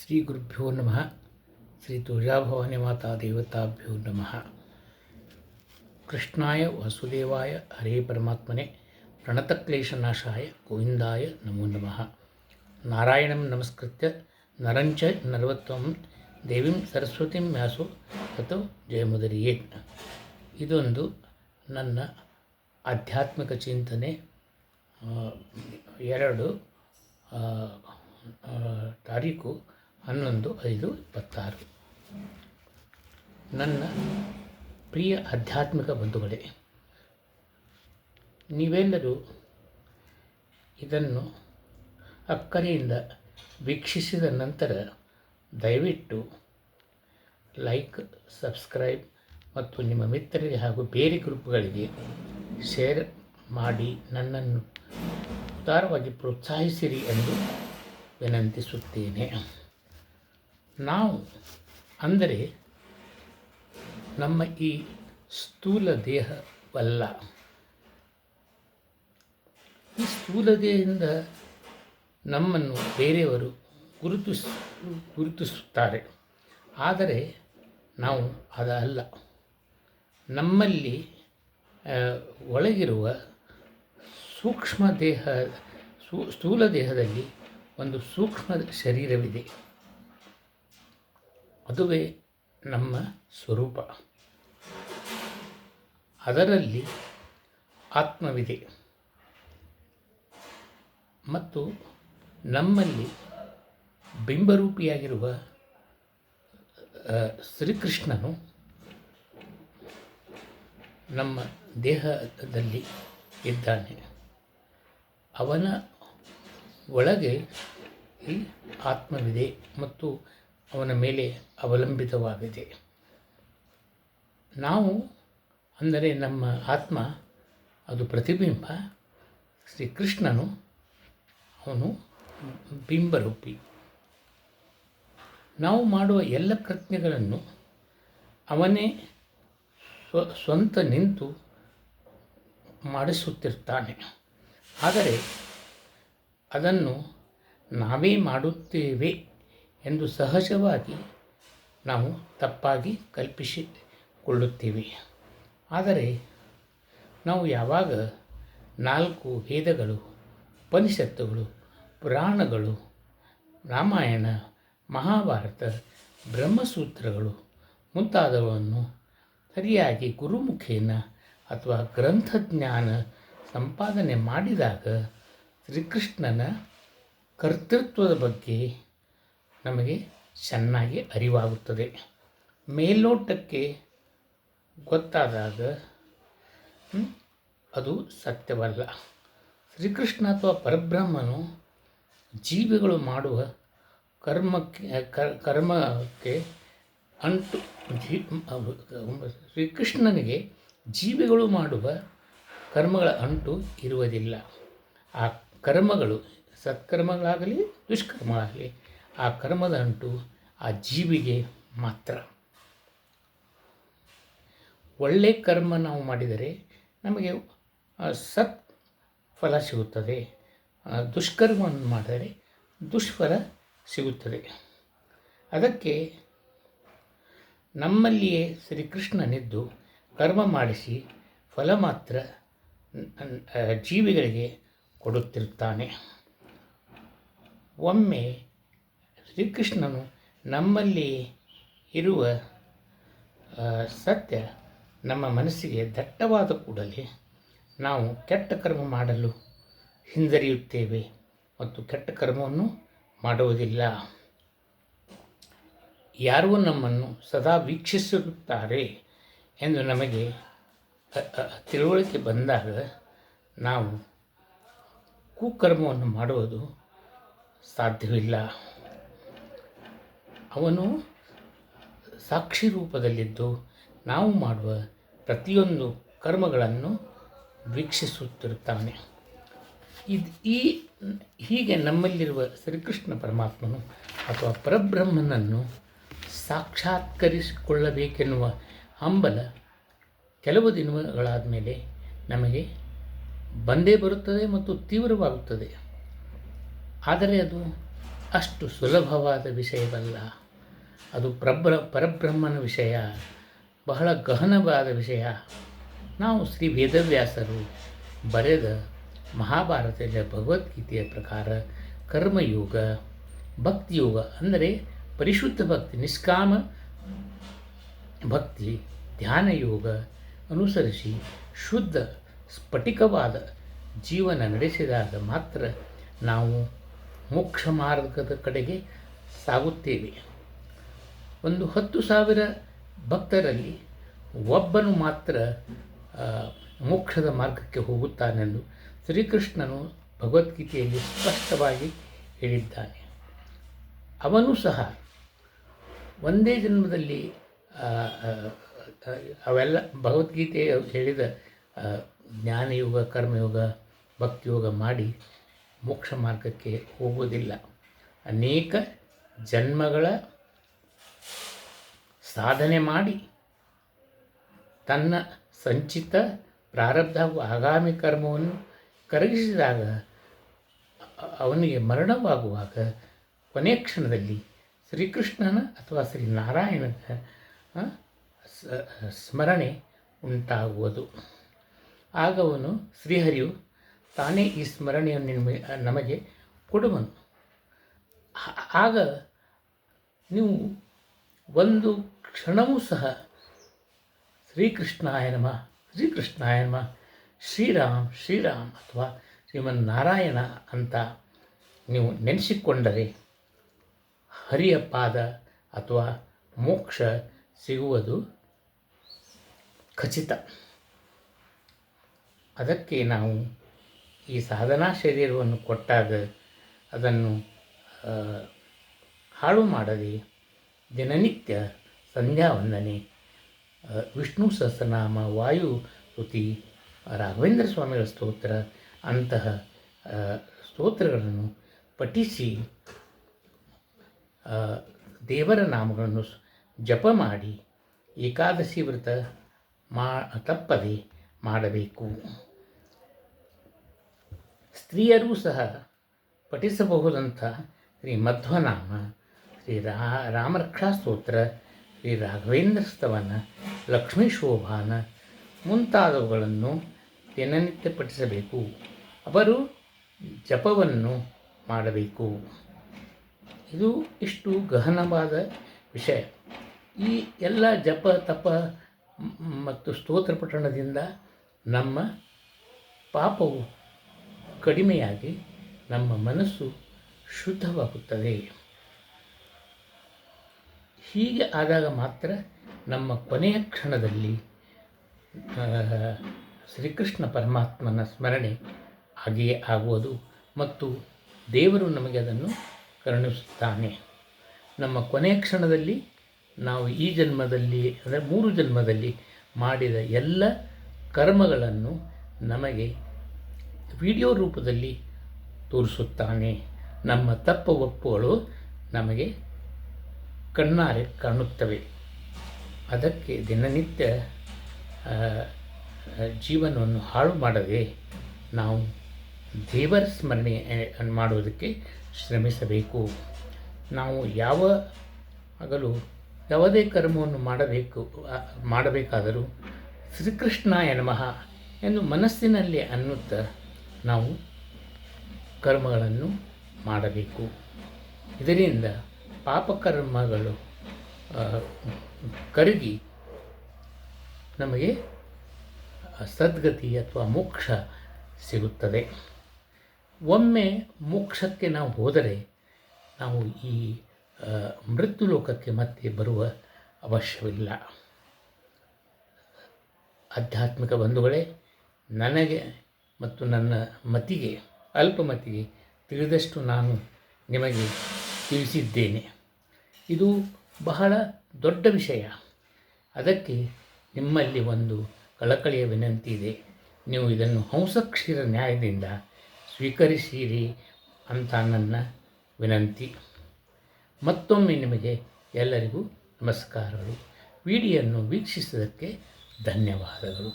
ಶ್ರೀ ಗುರುಭ್ಯೋ ನಮಃ. ಶ್ರೀ ತುಳಜಾಭವಾನಿ ಮಾತಾ ದೇವತಾಭ್ಯೋ ನಮಃ. ಕೃಷ್ಣಾಯ ವಾಸುದೇವಾಯ ಹರೇ ಪರಮಾತ್ಮನೆ ಪ್ರಣತಕ್ಲೇಶನಾಶಾಯ ಗೋವಿಂದಾಯ ನಮೋ ನಮಃ. ನಾರಾಯಣಂ ನಮಸ್ಕೃತ್ಯ ನರಂಚ ನರವತ್ವಂ ದೇವಿಂ ಸರಸ್ವತಿಂ ವ್ಯಾಸೋ ತಥೋ ಜಯಮುದರಿಯೇತ್. ಇದೊಂದು ನನ್ನ ಆಧ್ಯಾತ್ಮಿಕ ಚಿಂತನೆ. 2 ತಾರೀಕು 11/5/26. ನನ್ನ ಪ್ರಿಯ ಆಧ್ಯಾತ್ಮಿಕ ಬಂಧುಗಳೇ, ನೀವೆಲ್ಲರೂ ಇದನ್ನು ಅಕ್ಕರೆಯಿಂದ ವೀಕ್ಷಿಸಿದ ನಂತರ ದಯವಿಟ್ಟು ಲೈಕ್, ಸಬ್ಸ್ಕ್ರೈಬ್ ಮತ್ತು ನಿಮ್ಮ ಮಿತ್ರರಿಗೆ ಹಾಗೂ ಬೇರೆ ಗ್ರೂಪ್ಗಳಿಗೆ ಶೇರ್ ಮಾಡಿ ನನ್ನನ್ನು ಉದಾರವಾಗಿ ಪ್ರೋತ್ಸಾಹಿಸಿರಿ ಎಂದು ವಿನಂತಿಸುತ್ತೇನೆ. ನಾವು ಅಂದರೆ ನಮ್ಮ ಈ ಸ್ಥೂಲ ದೇಹವಲ್ಲ. ಈ ಸ್ಥೂಲ ದೇಹದಿಂದ ನಮ್ಮನ್ನು ಬೇರೆಯವರು ಗುರುತಿಸುತ್ತಾರೆ. ಆದರೆ ನಾವು ಅದಲ್ಲ. ನಮ್ಮಲ್ಲಿ ಒಳಗಿರುವ ಸೂಕ್ಷ್ಮ ದೇಹ, ಸ್ಥೂಲ ದೇಹದಲ್ಲಿ ಒಂದು ಸೂಕ್ಷ್ಮ ಶರೀರವಿದೆ. ಅದುವೇ ನಮ್ಮ ಸ್ವರೂಪ. ಅದರಲ್ಲಿ ಆತ್ಮವಿದೆ ಮತ್ತು ನಮ್ಮಲ್ಲಿ ಬಿಂಬರೂಪಿಯಾಗಿರುವ ಶ್ರೀಕೃಷ್ಣನು ನಮ್ಮ ದೇಹದಲ್ಲಿ ಇದ್ದಾನೆ. ಅವನ ಒಳಗೆ ಈ ಆತ್ಮವಿದೆ ಮತ್ತು ಅವನ ಮೇಲೆ ಅವಲಂಬಿತವಾಗಿದೆ. ನಾವು ಅಂದರೆ ನಮ್ಮ ಆತ್ಮ, ಅದು ಪ್ರತಿಬಿಂಬ. ಶ್ರೀಕೃಷ್ಣನು ಅವನು ಬಿಂಬರೂಪಿ. ನಾವು ಮಾಡುವ ಎಲ್ಲ ಕೃತ್ಯಗಳನ್ನು ಅವನೇ ಸ್ವಂತ ನಿಂತು ಮಾಡಿಸುತ್ತಿರ್ತಾನೆ. ಆದರೆ ಅದನ್ನು ನಾವೇ ಮಾಡುತ್ತೇವೆ ಎಂದು ಸಹಜವಾಗಿ ನಾವು ತಪ್ಪಾಗಿ ಕಲ್ಪಿಸಿಕೊಳ್ಳುತ್ತೇವೆ. ಆದರೆ ನಾವು ಯಾವಾಗ 4 ವೇದಗಳು, ಉಪನಿಷತ್ತುಗಳು, ಪುರಾಣಗಳು, ರಾಮಾಯಣ, ಮಹಾಭಾರತ, ಬ್ರಹ್ಮಸೂತ್ರಗಳು ಮುಂತಾದವನ್ನು ಸರಿಯಾಗಿ ಗುರುಮುಖೇನ ಅಥವಾ ಗ್ರಂಥಜ್ಞಾನ ಸಂಪಾದನೆ ಮಾಡಿದಾಗ ಶ್ರೀಕೃಷ್ಣನ ಕರ್ತೃತ್ವದ ಬಗ್ಗೆ ನಮಗೆ ಚೆನ್ನಾಗಿ ಅರಿವಾಗುತ್ತದೆ. ಮೇಲ್ನೋಟಕ್ಕೆ ಗೊತ್ತಾದಾಗ ಅದು ಸತ್ಯವಲ್ಲ. ಶ್ರೀಕೃಷ್ಣ ಅಥವಾ ಪರಬ್ರಹ್ಮನು ಜೀವಿಗಳು ಮಾಡುವ ಕರ್ಮಕ್ಕೆ ಅಂಟು ಶ್ರೀಕೃಷ್ಣನಿಗೆ ಜೀವಿಗಳು ಮಾಡುವ ಕರ್ಮಗಳ ಅಂಟು ಇರುವುದಿಲ್ಲ. ಆ ಕರ್ಮಗಳು ಸತ್ಕರ್ಮಗಳಾಗಲಿ ದುಷ್ಕರ್ಮಗಳಾಗಲಿ, ಆ ಕರ್ಮದ ಅಂಟು ಆ ಜೀವಿಗೆ ಮಾತ್ರ. ಒಳ್ಳೆಯ ಕರ್ಮ ನಾವು ಮಾಡಿದರೆ ನಮಗೆ ಸತ್ ಫಲ ಸಿಗುತ್ತದೆ. ದುಷ್ಕರ್ಮವನ್ನು ಮಾಡಿದರೆ ದುಷ್ಫಲ ಸಿಗುತ್ತದೆ. ಅದಕ್ಕೆ ನಮ್ಮಲ್ಲಿಯೇ ಶ್ರೀಕೃಷ್ಣನಿದ್ದು ಕರ್ಮ ಮಾಡಿಸಿ ಫಲ ಮಾತ್ರ ಜೀವಿಗಳಿಗೆ ಕೊಡುತ್ತಿರುತ್ತಾನೆ. ಒಮ್ಮೆ ಶ್ರೀಕೃಷ್ಣನು ನಮ್ಮಲ್ಲಿ ಇರುವ ಸತ್ಯ ನಮ್ಮ ಮನಸ್ಸಿಗೆ ದಟ್ಟವಾದ ಕೂಡಲೇ ನಾವು ಕೆಟ್ಟ ಕರ್ಮ ಮಾಡಲು ಹಿಂಜರಿಯುತ್ತೇವೆ ಮತ್ತು ಕೆಟ್ಟ ಕರ್ಮವನ್ನು ಮಾಡುವುದಿಲ್ಲ. ಯಾರೂ ನಮ್ಮನ್ನು ಸದಾ ವೀಕ್ಷಿಸುತ್ತಾರೆ ಎಂದು ನಮಗೆ ತಿಳುವಳಿಕೆ ಬಂದಾಗ ನಾವು ಕುಕರ್ಮವನ್ನು ಮಾಡುವುದು ಸಾಧ್ಯವಿಲ್ಲ. ಅವನು ಸಾಕ್ಷಿ ರೂಪದಲ್ಲಿದ್ದು ನಾವು ಮಾಡುವ ಪ್ರತಿಯೊಂದು ಕರ್ಮಗಳನ್ನು ವೀಕ್ಷಿಸುತ್ತಿರುತ್ತಾನೆ. ಹೀಗೆ ನಮ್ಮಲ್ಲಿರುವ ಶ್ರೀಕೃಷ್ಣ ಪರಮಾತ್ಮನು ಅಥವಾ ಪರಬ್ರಹ್ಮನನ್ನು ಸಾಕ್ಷಾತ್ಕರಿಸಿಕೊಳ್ಳಬೇಕೆನ್ನುವ ಹಂಬಲ ಕೆಲವು ದಿನಗಳಾದ ಮೇಲೆ ನಮಗೆ ಬಂದೇ ಬರುತ್ತದೆ ಮತ್ತು ತೀವ್ರವಾಗುತ್ತದೆ. ಆದರೆ ಅದು ಅಷ್ಟು ಸುಲಭವಾದ ವಿಷಯವಲ್ಲ. ಅದು ಪರಬ್ರಹ್ಮನ ವಿಷಯ, ಬಹಳ ಗಹನವಾದ ವಿಷಯ. ನಾವು ಶ್ರೀ ವೇದವ್ಯಾಸರು ಬರೆದ ಮಹಾಭಾರತದ ಭಗವದ್ಗೀತೆಯ ಪ್ರಕಾರ ಕರ್ಮಯೋಗ, ಭಕ್ತಿಯೋಗ ಅಂದರೆ ಪರಿಶುದ್ಧ ಭಕ್ತಿ, ನಿಷ್ಕಾಮ ಭಕ್ತಿ, ಧ್ಯಾನಯೋಗ ಅನುಸರಿಸಿ ಶುದ್ಧ ಸ್ಫಟಿಕವಾದ ಜೀವನ ನಡೆಸಿದಾಗ ಮಾತ್ರ ನಾವು ಮೋಕ್ಷ ಮಾರ್ಗದ ಕಡೆಗೆ ಸಾಗುತ್ತೇವೆ. ಒಂದು 10,000 ಭಕ್ತರಲ್ಲಿ ಒಬ್ಬನು ಮಾತ್ರ ಮೋಕ್ಷದ ಮಾರ್ಗಕ್ಕೆ ಹೋಗುತ್ತಾನೆಂದು ಶ್ರೀಕೃಷ್ಣನು ಭಗವದ್ಗೀತೆಯಲ್ಲಿ ಸ್ಪಷ್ಟವಾಗಿ ಹೇಳಿದ್ದಾನೆ. ಅವನು ಸಹ ಒಂದೇ ಜನ್ಮದಲ್ಲಿ ಅವೆಲ್ಲ ಭಗವದ್ಗೀತೆ ಹೇಳಿದ ಜ್ಞಾನಯೋಗ, ಕರ್ಮಯೋಗ, ಭಕ್ತಿಯೋಗ ಮಾಡಿ ಮೋಕ್ಷ ಮಾರ್ಗಕ್ಕೆ ಹೋಗುವುದಿಲ್ಲ. ಅನೇಕ ಜನ್ಮಗಳ ಸಾಧನೆ ಮಾಡಿ ತನ್ನ ಸಂಚಿತ ಪ್ರಾರಬ್ಧ ಹಾಗೂ ಆಗಾಮಿ ಕರ್ಮವನ್ನು ಕರಗಿಸಿದಾಗ ಅವನಿಗೆ ಮರಣವಾಗುವಾಗ ಕೊನೆಯ ಕ್ಷಣದಲ್ಲಿ ಶ್ರೀಕೃಷ್ಣನ ಅಥವಾ ಶ್ರೀನಾರಾಯಣನ ಸ್ಮರಣೆ ಉಂಟಾಗುವುದು. ಆಗ ಅವನು ಶ್ರೀಹರಿಯು ತಾನೇ ಈ ಸ್ಮರಣೆಯನ್ನು ನಮಗೆ ಕೊಡುವನು. ಆಗ ನೀವು ಒಂದು ಕ್ಷಣವೂ ಸಹ ಶ್ರೀಕೃಷ್ಣಾಯ ನಮಃ, ಶ್ರೀಕೃಷ್ಣಾಯ ನಮಃ, ಶ್ರೀರಾಮ್ ಶ್ರೀರಾಮ್ ಅಥವಾ ಶ್ರೀಮನ್ನಾರಾಯಣ ಅಂತ ನೀವು ನೆನೆಸಿಕೊಂಡರೆ ಹರಿಯ ಪಾದ ಅಥವಾ ಮೋಕ್ಷ ಸಿಗುವುದು ಖಚಿತ. ಅದಕ್ಕೆ ನಾವು ಈ ಸಾಧನಾ ಶರೀರವನ್ನು ಕೊಟ್ಟಾಗ ಅದನ್ನು ಹಾಳು ಮಾಡದೆ ದಿನನಿತ್ಯ ಸಂಧ್ಯಾ ವಂದನೆ, ವಿಷ್ಣು ಸಹಸ್ರನಾಮ, ವಾಯು ಸ್ತುತಿ, ರಾಘವೇಂದ್ರ ಸ್ವಾಮಿಗಳ ಸ್ತೋತ್ರ ಅಂತಹ ಸ್ತೋತ್ರಗಳನ್ನು ಪಠಿಸಿ ದೇವರ ನಾಮಗಳನ್ನು ಜಪ ಮಾಡಿ ಏಕಾದಶಿ ವ್ರತ ತಪ್ಪದೆ ಮಾಡಬೇಕು. ಸ್ತ್ರೀಯರೂ ಸಹ ಪಠಿಸಬಹುದಂಥ ಶ್ರೀ ಮಧ್ವನಾಮ, ಶ್ರೀ ರಾಮರಕ್ಷಾ ಸ್ತೋತ್ರ, ಶ್ರೀ ರಾಘವೇಂದ್ರ ಸ್ತವನ, ಲಕ್ಷ್ಮೀ ಶೋಭಾನ ಮುಂತಾದವುಗಳನ್ನು ದಿನನಿತ್ಯ ಪಠಿಸಬೇಕು. ಅವರು ಜಪವನ್ನು ಮಾಡಬೇಕು. ಇದು ಇಷ್ಟು ಗಹನವಾದ ವಿಷಯ. ಈ ಎಲ್ಲ ಜಪ ತಪ ಮತ್ತು ಸ್ತೋತ್ರ ಪಠಣದಿಂದ ನಮ್ಮ ಪಾಪವು ಕಡಿಮೆಯಾಗಿ ನಮ್ಮ ಮನಸ್ಸು ಶುದ್ಧವಾಗುತ್ತದೆ. ಹೀಗೆ ಆದಾಗ ಮಾತ್ರ ನಮ್ಮ ಕೊನೆಯ ಕ್ಷಣದಲ್ಲಿ ಶ್ರೀಕೃಷ್ಣ ಪರಮಾತ್ಮನ ಸ್ಮರಣೆ ಹಾಗೆಯೇ ಆಗುವುದು ಮತ್ತು ದೇವರು ನಮಗೆ ಅದನ್ನು ಕರುಣಿಸುತ್ತಾನೆ. ನಮ್ಮ ಕೊನೆಯ ಕ್ಷಣದಲ್ಲಿ ನಾವು ಈ ಜನ್ಮದಲ್ಲಿ ಅಂದರೆ 3 ಜನ್ಮದಲ್ಲಿ ಮಾಡಿದ ಎಲ್ಲ ಕರ್ಮಗಳನ್ನು ನಮಗೆ ವಿಡಿಯೋ ರೂಪದಲ್ಲಿ ತೋರಿಸುತ್ತಾನೆ. ನಮ್ಮ ತಪ್ಪು ಒಪ್ಪುಗಳು ನಮಗೆ ಕಣ್ಣಾರೆ ಕಾಣುತ್ತವೆ. ಅದಕ್ಕೆ ದಿನನಿತ್ಯ ಜೀವನವನ್ನು ಹಾಳು ಮಾಡದೆ ನಾವು ದೇವರ ಸ್ಮರಣೆ ಮಾಡುವುದಕ್ಕೆ ಶ್ರಮಿಸಬೇಕು. ನಾವು ಯಾವುದೇ ಕರ್ಮವನ್ನು ಮಾಡಬೇಕಾದರೂ ಶ್ರೀಕೃಷ್ಣಾಯ ನಮಃ ಎಂದು ಮನಸ್ಸಿನಲ್ಲಿ ಅನ್ನುತ್ತಾ ನಾವು ಕರ್ಮಗಳನ್ನು ಮಾಡಬೇಕು. ಇದರಿಂದ ಪಾಪಕರ್ಮಗಳು ಕರಗಿ ನಮಗೆ ಸದ್ಗತಿ ಅಥವಾ ಮೋಕ್ಷ ಸಿಗುತ್ತದೆ. ಒಮ್ಮೆ ಮೋಕ್ಷಕ್ಕೆ ನಾವು ಹೋದರೆ ನಾವು ಈ ಮೃತ್ಯು ಲೋಕಕ್ಕೆ ಮತ್ತೆ ಬರುವ ಅವಶ್ಯವಿಲ್ಲ. ಆಧ್ಯಾತ್ಮಿಕ ಬಂಧುಗಳೇ, ನನಗೆ ಮತ್ತು ನನ್ನ ಅಲ್ಪಮತಿಗೆ ತಿಳಿದಷ್ಟು ನಾನು ನಿಮಗೆ ತಿಳಿಸಿದ್ದೇನೆ. ಇದು ಬಹಳ ದೊಡ್ಡ ವಿಷಯ. ಅದಕ್ಕೆ ನಿಮ್ಮಲ್ಲಿ ಒಂದು ಕಳಕಳಿಯ ವಿನಂತಿ ಇದೆ. ನೀವು ಇದನ್ನು ಹಂಸಕ್ಷೀರ ನ್ಯಾಯದಿಂದ ಸ್ವೀಕರಿಸಿರಿ ಅಂತ ನನ್ನ ವಿನಂತಿ. ಮತ್ತೊಮ್ಮೆ ನಿಮಗೆ ಎಲ್ಲರಿಗೂ ನಮಸ್ಕಾರಗಳು. ವಿಡಿಯೋವನ್ನು ವೀಕ್ಷಿಸಿದ್ದಕ್ಕೆ ಧನ್ಯವಾದಗಳು.